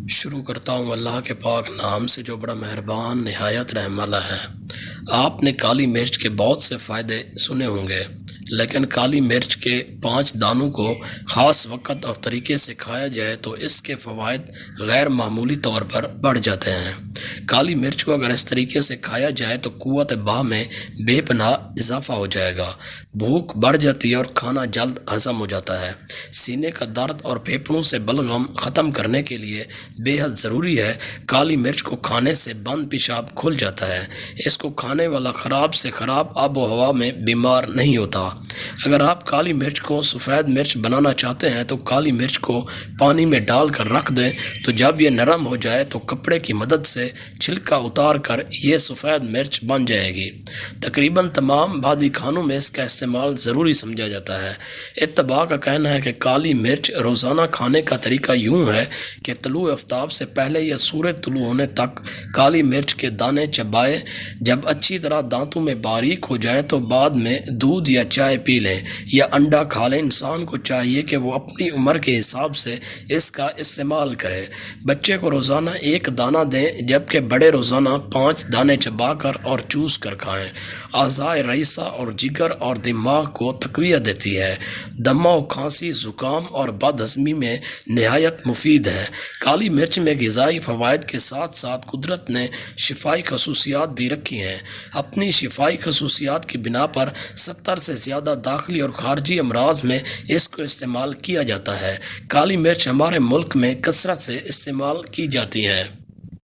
شروع کرتا ہوں اللہ کے پاک نام سے جو بڑا مہربان نہایت رحم والا ہے۔ آپ نے کالی مرچ کے بہت سے فائدے سنے ہوں گے، لیکن کالی مرچ کے 5 دانوں کو خاص وقت اور طریقے سے کھایا جائے تو اس کے فوائد غیر معمولی طور پر بڑھ جاتے ہیں۔ کالی مرچ کو اگر اس طریقے سے کھایا جائے تو قوت باہ میں بے پناہ اضافہ ہو جائے گا، بھوک بڑھ جاتی ہے اور کھانا جلد ہضم ہو جاتا ہے۔ سینے کا درد اور پھیپھڑوں سے بلغم ختم کرنے کے لیے بے حد ضروری ہے۔ کالی مرچ کو کھانے سے بند پیشاب کھل جاتا ہے۔ اس کو کھانے والا خراب سے خراب آب و ہوا میں بیمار نہیں ہوتا۔ اگر آپ کالی مرچ کو سفید مرچ بنانا چاہتے ہیں تو کالی مرچ کو پانی میں ڈال کر رکھ دیں، تو جب یہ نرم ہو جائے تو کپڑے کی مدد سے چھلکا اتار کر یہ سفید مرچ بن جائے گی۔ تقریباً تمام بادی کھانوں میں اس کا استعمال ضروری سمجھا جاتا ہے۔ اتباع کا کہنا ہے کہ کالی مرچ روزانہ کھانے کا طریقہ یوں ہے کہ طلوع آفتاب سے پہلے یا سورج طلوع ہونے تک کالی مرچ کے دانے چبائیں۔ جب اچھی طرح دانتوں میں باریک ہو جائیں تو بعد میں دودھ یا چائے پی لیں یا انڈا کھا لیں۔ انسان کو چاہیے کہ وہ اپنی عمر کے حساب سے اس کا استعمال کرے۔ بچے کو روزانہ 1 دانہ دیں، جبکہ بڑے روزانہ 5 دانے چبا کر اور چوس کر کھائیں۔ اعضائے رئیسہ اور جگر اور دماغ کو تقویت دیتی ہے۔ دمہ و کھانسی، زکام اور بد ہضمی میں نہایت مفید ہے۔ کالی مرچ میں غذائی فوائد کے ساتھ ساتھ قدرت نے شفائی خصوصیات بھی رکھی ہیں۔ اپنی شفائی خصوصیات کی بنا پر 70 سے زیادہ داخلی اور خارجی امراض میں اس کو استعمال کیا جاتا ہے۔ کالی مرچ ہمارے ملک میں کثرت سے استعمال کی جاتی ہے۔